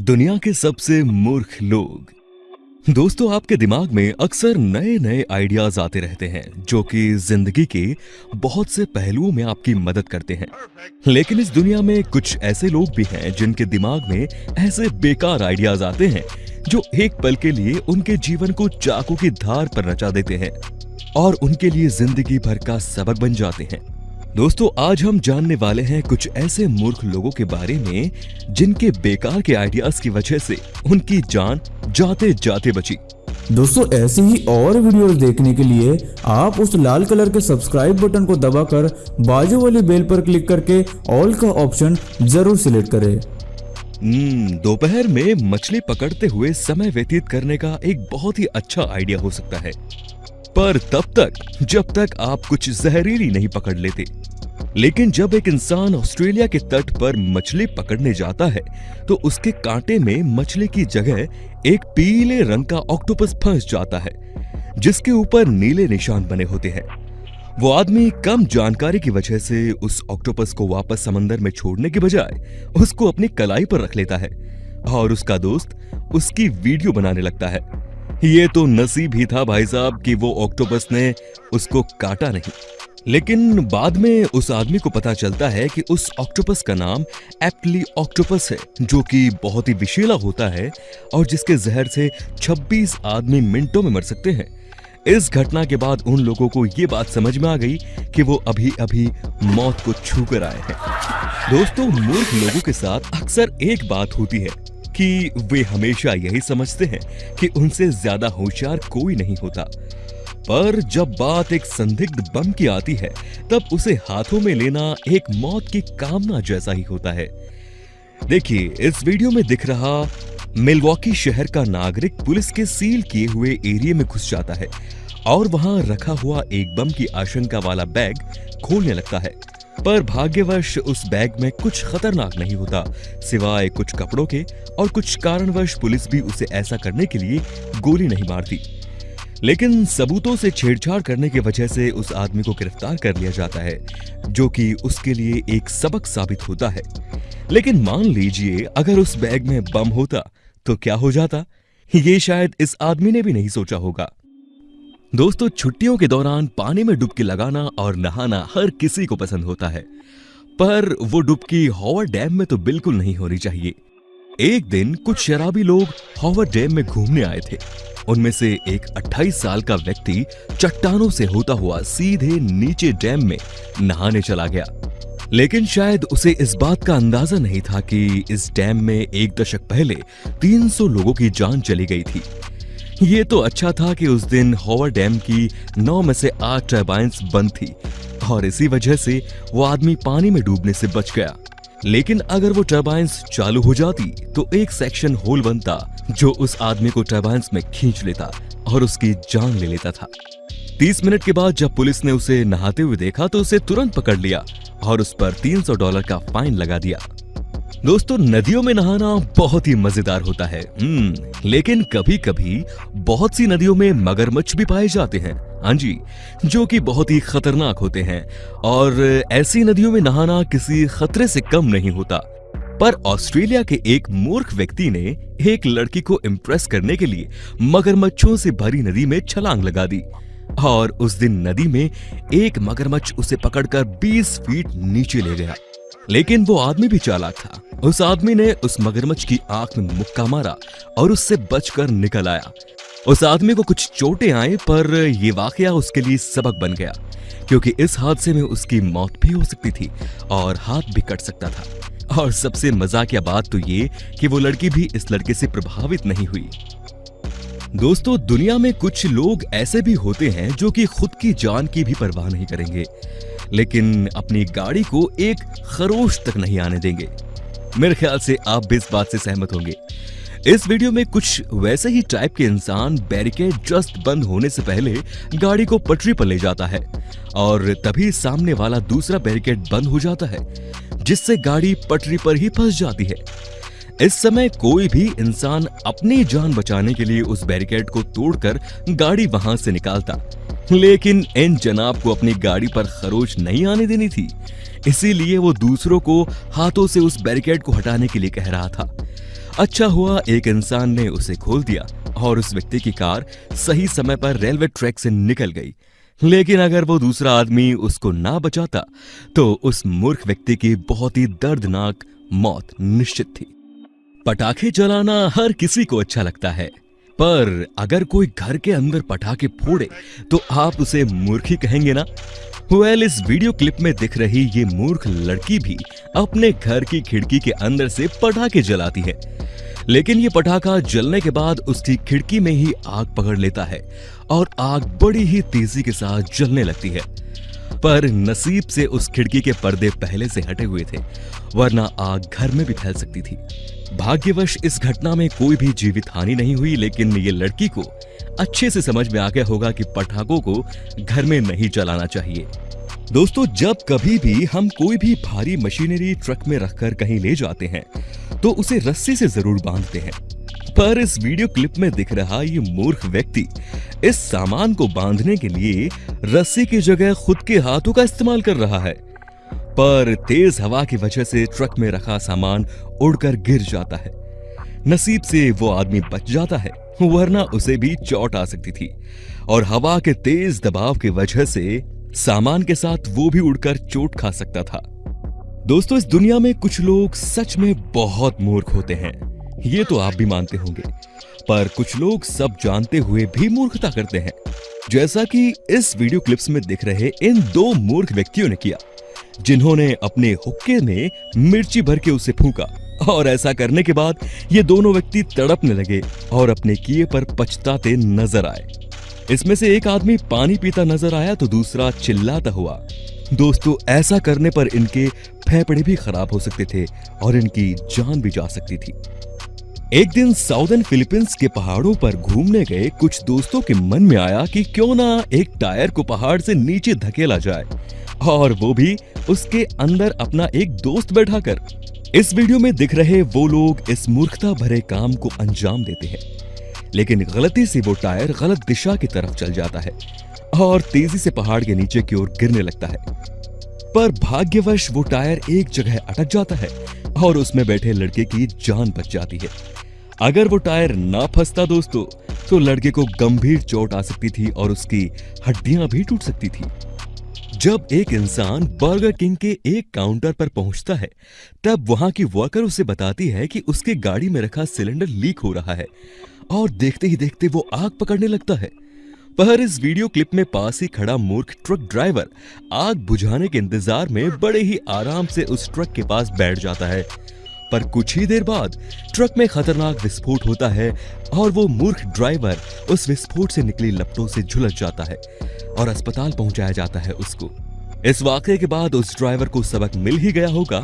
दुनिया के सबसे मूर्ख लोग। दोस्तों, आपके दिमाग में अक्सर नए नए आइडियाज आते रहते हैं जो कि जिंदगी के बहुत से पहलुओं में आपकी मदद करते हैं। लेकिन इस दुनिया में कुछ ऐसे लोग भी हैं जिनके दिमाग में ऐसे बेकार आइडियाज आते हैं जो एक पल के लिए उनके जीवन को चाकू की धार पर नचा देते हैं और उनके लिए जिंदगी भर का सबक बन जाते हैं। दोस्तों, आज हम जानने वाले हैं कुछ ऐसे मूर्ख लोगों के बारे में जिनके बेकार के आइडियाज की वजह से उनकी जान जाते जाते बची। दोस्तों, ऐसी ही और वीडियोस देखने के लिए आप उस लाल कलर के सब्सक्राइब बटन को दबाकर बाजू वाली बेल पर क्लिक करके ऑल का ऑप्शन जरूर सिलेक्ट करें। दोपहर में मछली पकड़ते हुए समय व्यतीत करने का एक बहुत ही अच्छा आइडिया हो सकता है, पर तब तक जब तक आप कुछ जहरीली नहीं पकड़ लेते। लेकिन जब एक इंसान ऑस्ट्रेलिया के तट पर मछली पकड़ने जाता है तो उसके कांटे में मछली की जगह एक पीले रंग का ऑक्टोपस फंस जाता है जिसके ऊपर नीले निशान बने होते हैं। वो आदमी कम जानकारी की वजह से उस ऑक्टोपस को वापस समंदर में छोड़ने के बजाय उसको अपनी कलाई पर रख लेता है और उसका दोस्त उसकी वीडियो बनाने लगता है। ये तो नसीब ही था भाई साहब कि वो ऑक्टोपस ने उसको काटा नहीं। लेकिन बाद में उस आदमी को पता चलता है कि उस ऑक्टोपस का नाम एप्टली ऑक्टोपस है, जो कि बहुत ही विषैला होता है और जिसके जहर से 26 आदमी मिनटों में मर सकते हैं। इस घटना के बाद उन लोगों को ये बात समझ में आ गई कि वो अभी अभी मौत को छू कर आए हैं। दोस्तों, मूर्ख लोगों के साथ अक्सर एक बात होती है कि वे हमेशा यही समझते हैं कि उनसे ज्यादा होशियार कोई नहीं होता, पर जब बात एक संदिग्ध बम की आती है तब उसे हाथों में लेना एक मौत की कामना जैसा ही होता है। देखिए, इस वीडियो में दिख रहा मिल्वॉकी शहर का नागरिक पुलिस के सील किए हुए एरिया में घुस जाता है और वहां रखा हुआ एक बम की आशंका वाला बैग खोलने लगता है, पर भाग्यवश उस बैग में कुछ खतरनाक नहीं होता सिवाय कुछ कपड़ों के, और कुछ कारणवश पुलिस भी उसे ऐसा करने के लिए गोली नहीं मारती। लेकिन सबूतों से छेड़छाड़ करने की वजह से उस आदमी को गिरफ्तार कर लिया जाता है, जो कि उसके लिए एक सबक साबित होता है। लेकिन मान लीजिए अगर उस बैग में बम होता तो क्या हो जाता, ये शायद इस आदमी ने भी नहीं सोचा होगा। दोस्तों, छुट्टियों के दौरान पानी में डुबकी लगाना और नहाना हर किसी को पसंद होता है, पर वो डुबकी हॉवर्ड डैम में तो बिल्कुल नहीं होनी चाहिए। एक दिन कुछ शराबी लोग हॉवर्ड डैम में घूमने आए थे। उनमें से एक 28 साल का व्यक्ति चट्टानों से होता हुआ सीधे नीचे डैम में नहाने चला गया। लेकिन शायद उसे इस बात का अंदाजा नहीं था कि इस डैम में एक दशक पहले 300 लोगों की जान चली गई थी। ये तो अच्छा था कि उस दिन हॉवर्ड डैम की 9 में से 8 टर्बाइन्स बंद थी और इसी वजह से वो आदमी पानी में डूबने से बच गया। लेकिन अगर वो टर्बाइन्स चालू हो जाती तो एक सेक्शन होल बनता जो उस आदमी को टर्बाइन्स में खींच लेता और उसकी जान ले लेता था। 30 मिनट के बाद जब पुलिस ने उसे नहाते हुए देखा तो उसे तुरंत पकड़ लिया और उस पर $300 का फाइन लगा दिया। दोस्तों, नदियों में नहाना बहुत ही मजेदार होता है, लेकिन कभी कभी बहुत सी नदियों में मगरमच्छ भी पाए जाते हैं, हाँ जी, जो कि बहुत ही खतरनाक होते हैं और ऐसी नदियों में नहाना किसी खतरे से कम नहीं होता। पर ऑस्ट्रेलिया के एक मूर्ख व्यक्ति ने एक लड़की को इम्प्रेस करने के लिए मगरमच्छों से भरी नदी में छलांग लगा दी और उस दिन नदी में एक मगरमच्छ उसे पकड़कर 20 फीट नीचे ले गया। लेकिन वो आदमी भी चालाक था। उस आदमी ने उस मगरमच्छ की आंख में मुक्का मारा और उससे बचकर निकल आया। उस आदमी को कुछ चोटें आई, पर यह वाकया उसके लिए सबक बन गया, क्योंकि इस हादसे में उसकी मौत भी हो सकती थी और हाथ भी कट सकता था। और सबसे मजाकिया बात तो ये कि वो लड़की भी इस लड़के से प्रभावित नहीं हुई। दोस्तों, दुनिया में कुछ लोग ऐसे भी होते हैं जो कि खुद की जान की भी परवाह नहीं करेंगे, लेकिन अपनी गाड़ी को एक खरोश तक नहीं आने देंगे। मेरे ख्याल से आप भी इस बात से सहमत होंगे। इस वीडियो में कुछ वैसे ही टाइप के इंसान बैरिकेड जस्ट बंद होने से पहले गाड़ी को पटरी पर ले जाता है और तभी सामने वाला दूसरा बैरिकेड बंद हो जाता है, जिससे गाड़ी पटरी पर ही फंस जाती है। इस समय कोई भी इंसान अपनी जान बचाने के लिए उस बैरिकेड को तोड़कर गाड़ी वहां से निकालता, लेकिन इन जनाब को अपनी गाड़ी पर खरोच नहीं आने देनी थी, इसीलिए वो दूसरों को हाथों से उस बैरिकेड को हटाने के लिए कह रहा था। अच्छा हुआ एक इंसान ने उसे खोल दिया और उस व्यक्ति की कार सही समय पर रेलवे ट्रैक से निकल गई। लेकिन अगर वो दूसरा आदमी उसको ना बचाता तो उस मूर्ख व्यक्ति की बहुत ही दर्दनाक मौत निश्चित थी। पटाखे जलाना हर किसी को अच्छा लगता है, पर अगर कोई घर के अंदर पटाखे फोड़े तो आप उसे मूर्ख ही कहेंगे ना? इस वीडियो क्लिप में दिख रही ये मूर्ख लड़की भी अपने घर की खिड़की के अंदर से पटाखे जलाती है, लेकिन ये पटाखा जलने के बाद उसकी खिड़की में ही आग पकड़ लेता है और आग बड़ी ही तेजी के साथ जलने लगती है। पर नसीब से उस खिड़की के पर्दे पहले से हटे हुए थे, वरना आग घर में भी फैल सकती थी। भाग्यवश इस घटना में कोई भी जीवित हानि नहीं हुई, लेकिन ये लड़की को अच्छे से समझ में आ गया होगा कि पटाखों को घर में नहीं जलाना चाहिए। दोस्तों, जब कभी भी हम कोई भी भारी मशीनरी ट्रक में रखकर कहीं ले जाते हैं तो उसे रस्सी से जरूर बांधते हैं, पर इस वीडियो क्लिप में दिख रहा ये मूर्ख व्यक्ति इस सामान को बांधने के लिए रस्सी की जगह खुद के हाथों का इस्तेमाल कर रहा है। पर तेज हवा की वजह से ट्रक में रखा सामान उड़कर गिर जाता है। नसीब से वो आदमी बच जाता है, वरना उसे भी चोट आ सकती थी और हवा के तेज दबाव की वजह से सामान के साथ वो भी उड़कर चोट खा सकता था। दोस्तों, इस दुनिया में कुछ लोग सच में बहुत मूर्ख होते हैं, ये तो आप भी मानते होंगे, पर कुछ लोग सब जानते हुए भी मूर्खता करते हैं, जैसा कि इस वीडियो क्लिप्स में दिख रहे इन दो मूर्ख व्यक्तियों ने किया, जिन्होंने अपने हुक्के में मिर्ची भर के उसे फूंका और ऐसा करने के बाद ये दोनों व्यक्ति तड़पने लगे और अपने किए पर पछताते नजर आए। इसमें से एक आदमी पानी पीता नजर आया तो दूसरा चिल्लाता हुआ। दोस्तों, ऐसा करने पर इनके फेफड़े भी खराब हो सकते थे और इनकी जान भी जा सकती थी। एक दिन साउदर्न फिलीपींस के पहाड़ों पर घूमने गए कुछ दोस्तों के मन में आया कि क्यों ना एक टायर को पहाड़ से नीचे धकेला जाए, और वो भी उसके अंदर अपना एक दोस्त बैठाकर। इस वीडियो में दिख रहे वो लोग इस मूर्खता भरे काम को अंजाम देते हैं, लेकिन गलती से वो टायर गलत दिशा की तरफ चल जाता है और तेजी से पहाड़ के नीचे की ओर गिरने लगता है। पर भाग्यवश वो टायर एक जगह अटक जाता है और उसमें बैठे लड़के की जान बच जाती है। अगर वो टायर ना फंसता दोस्तों, तो लड़के को गंभीर चोट आ सकती थी और उसकी हड्डियां भी टूट सकती थी। जब एक इंसान बर्गर किंग के एक काउंटर पर पहुंचता है, तब वहां की वर्कर उसे बताती है कि उसके गाड़ी में रखा सिलेंडर लीक हो रहा है और देखते ही देखते वो आग पकड़ने लगता है। पर इस वीडियो क्लिप में पास ही खड़ा मूर्ख ट्रक ड्राइवर आग बुझाने के इंतजार में बड़े ही आराम से उस ट्रक के पास बैठ जाता है। पर कुछ ही देर बाद ट्रक में खतरनाक विस्फोट होता है और वो मूर्ख ड्राइवर उस विस्फोट से निकली लपटों से झुलस जाता है और अस्पताल पहुंचाया जाता है उसको। इस वाकये के बाद उस ड्राइवर को सबक मिल ही गया होगा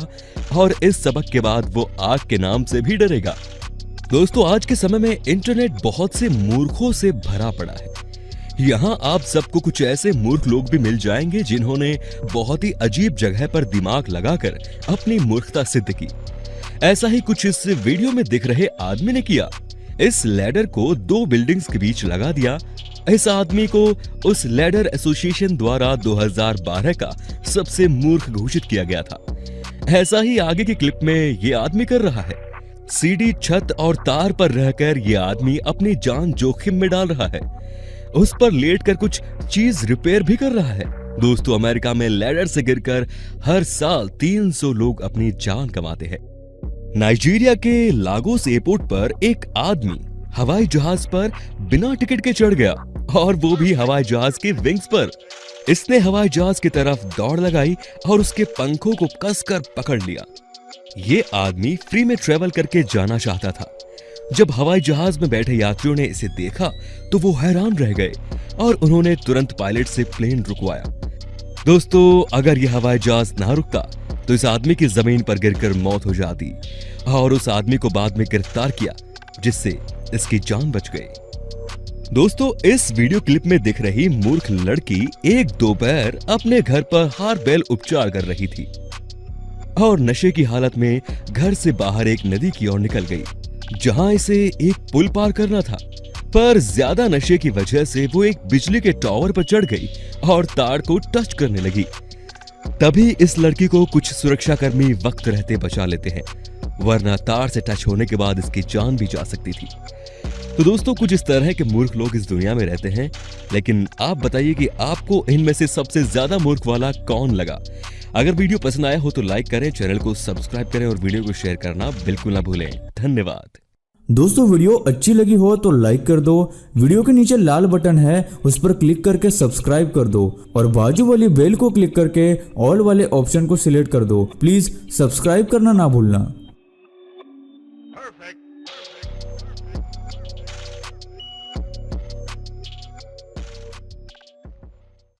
और इस सबक के बाद वो आग के नाम से भी डरेगा। दोस्तों, आज के समय में इंटरनेट बहुत से मूर्खों से भरा पड़ा है। यहाँ आप सबको कुछ ऐसे मूर्ख लोग भी मिल जाएंगे जिन्होंने बहुत ही अजीब जगह पर दिमाग लगाकर अपनी मूर्खता सिद्ध की। ऐसा ही कुछ इस वीडियो में दिख रहे आदमी ने किया। इस लैडर को दो बिल्डिंग्स के बीच लगा दिया। इस आदमी को उस लैडर एसोसिएशन द्वारा 2012 का सबसे मूर्ख घोषित किया गया था। ऐसा ही आगे की क्लिप में ये आदमी कर रहा है। सीधी छत और तार पर रहकर ये आदमी अपनी जान जोखिम में डाल रहा है। उस पर लेटकर कुछ चीज रिपेयर भी कर रहा है। दोस्तों, अमेरिका में लैडर से गिरकर हर साल 300 लोग अपनी जान गंवाते हैं। नाइजीरिया के लागोस एयरपोर्ट पर एक आदमी हवाई जहाज पर बिना टिकट के चढ़ गया, और वो भी हवाई जहाज के विंग्स पर। इसने हवाई जहाज की तरफ दौड़ लगाई और उसके पंखों को कसकर पकड़ लिया। ये आदमी फ्री में ट्रेवल करके जाना चाहता था। जब हवाई जहाज में बैठे यात्रियों ने इसे देखा तो वो हैरान रह गए और उन्होंने तुरंत पायलट से प्लेन रुकवाया। दोस्तों, अगर यह हवाई जहाज ना रुकता तो इस आदमी की जमीन पर गिरकर मौत हो जाती और उस आदमी को बाद में गिरफ्तार किया, जिससे इसकी जान बच गई। दोस्तों, इस वीडियो क्लिप में दिख रही मूर्ख लड़की एक दोपहर अपने घर पर हार्बेल उपचार कर रही थी और नशे की हालत में घर से बाहर एक नदी की ओर निकल गई, जहां इसे एक पुल पार करना था। पर ज्यादा नशे की वजह से वो एक बिजली के टावर पर चढ़ गई और तार को टच करने लगी। तभी इस लड़की को कुछ सुरक्षाकर्मी वक्त रहते बचा लेते हैं वरना तार से टच होने के बाद इसकी जान भी जा सकती थी। तो दोस्तों, कुछ इस तरह के मूर्ख लोग इस दुनिया में रहते हैं, लेकिन आप बताइए कि आपको इनमें से सबसे ज्यादा मूर्ख वाला कौन लगा। अगर वीडियो पसंद आया हो तो लाइक करें, चैनल को सब्सक्राइब करें और वीडियो को शेयर करना बिल्कुल ना भूलें। धन्यवाद। दोस्तों वीडियो अच्छी लगी हो तो लाइक कर दो, वीडियो के नीचे लाल बटन है उस पर क्लिक करके सब्सक्राइब कर दो और बाजू वाली बेल को क्लिक करके ऑल वाले ऑप्शन को सिलेक्ट कर दो। प्लीज सब्सक्राइब करना ना भूलना।